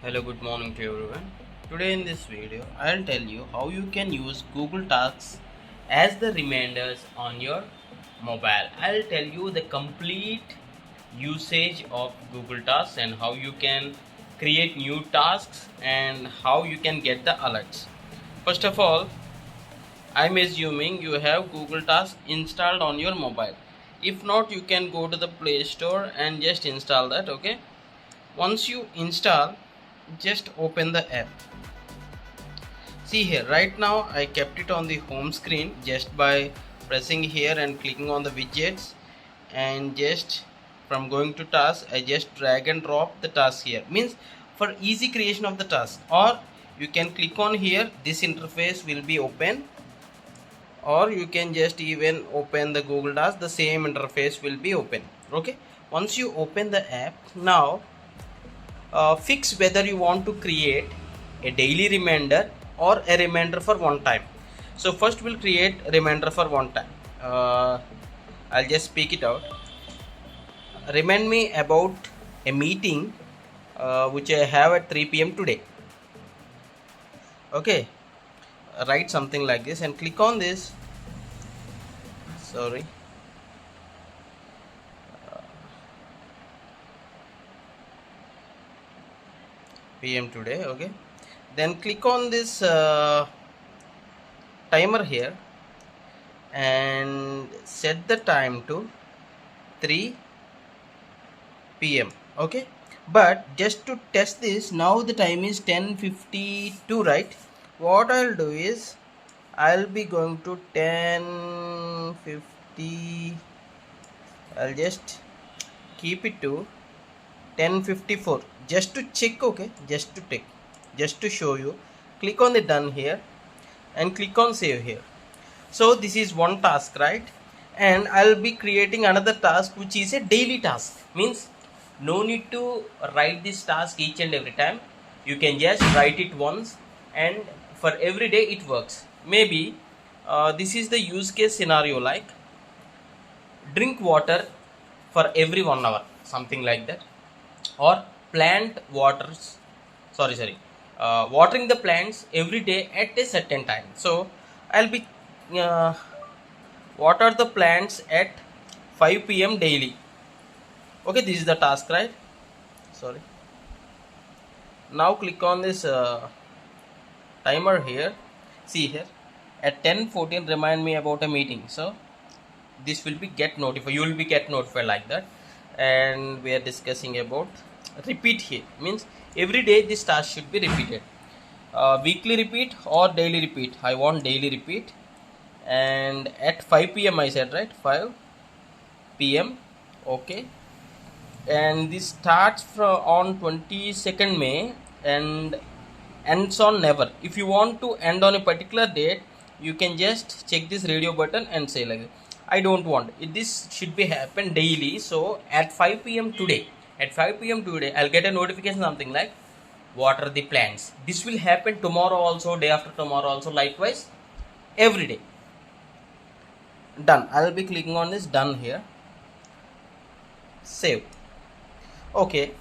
Hello, good morning to everyone. Today in this video, I'll tell you how you can use Google Tasks as the reminders on your mobile. I'll tell you the complete usage of Google Tasks and how you can create new tasks and how you can get the alerts. First of all, I'm assuming you have Google Tasks installed on your mobile. If not, you can go to the Play Store and just install that, okay? Once you install, just open the app. See here, right now I kept it on the home screen just by pressing here and clicking on the widgets, and just from going to task I just drag and drop the task here, means for easy creation of the task. Or you can click on here, this interface will be open, or you can just even open the Google Tasks, the same interface will be open. Okay, once you open the app, now fix whether you want to create a daily reminder or a reminder for one time. So first we'll create a reminder for one time. I'll just speak it out. Remind me about a meeting which I have at 3 p.m. today. Okay, write something like this and click on this. Sorry. PM today. Okay, then click on this timer here and set the time to 3 p.m. okay, but just to test this, now the time is 10:52, right? What I'll do is I'll be going to 10:50. I'll just keep it to 10:54 just to check. Okay, just to show you. Click on the done here and click on save here. So this is one task, right? And I'll be creating another task which is a daily task, means no need to write this task each and every time. You can just write it once and for every day it works. Maybe this is the use case scenario, like drink water for every 1 hour, something like that, or plant waters watering the plants every day at a certain time. So I'll be water the plants at 5 p.m. daily. Okay, this is the task, right? Sorry. Now click on this timer here. See here, at 10:14 remind me about a meeting. So this will be get notified, you will be get notified like that. And we are discussing about repeat here, means every day this task should be repeated. Weekly repeat or daily repeat, I want daily repeat. And at 5 p.m. I said, right? 5 p.m. okay, and this starts from on 22nd May and ends on never. If you want to end on a particular date, you can just check this radio button and say like, I don't want it, this should be happen daily. So at 5 p.m. today, I'll get a notification something like water the plants. This will happen tomorrow also, day after tomorrow also, likewise every day. Done. I'll be clicking on this done here. Save. Okay,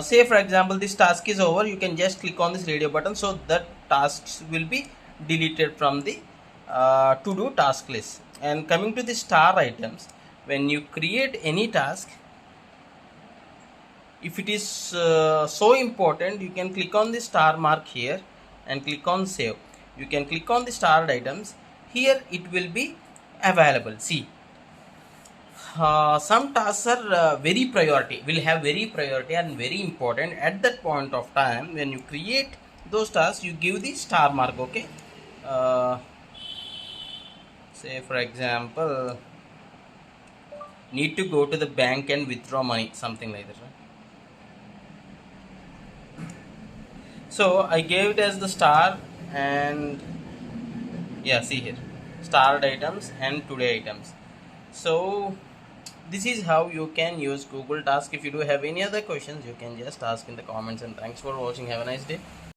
say for example this task is over, you can just click on this radio button, so that tasks will be deleted from the to do task list. And coming to the star items, when you create any task, if it is so important, you can click on the star mark here and click on save. You can click on the starred items here, it will be available. See, some tasks are very priority, will have very priority and very important. At that point of time when you create those tasks, you give the star mark. Okay, say for example, need to go to the bank and withdraw money, something like that, right? So I gave it as the star, and yeah, see here, starred items and today items. So this is how you can use Google Task. If you do have any other questions, you can just ask in the comments. And thanks for watching. Have a nice day.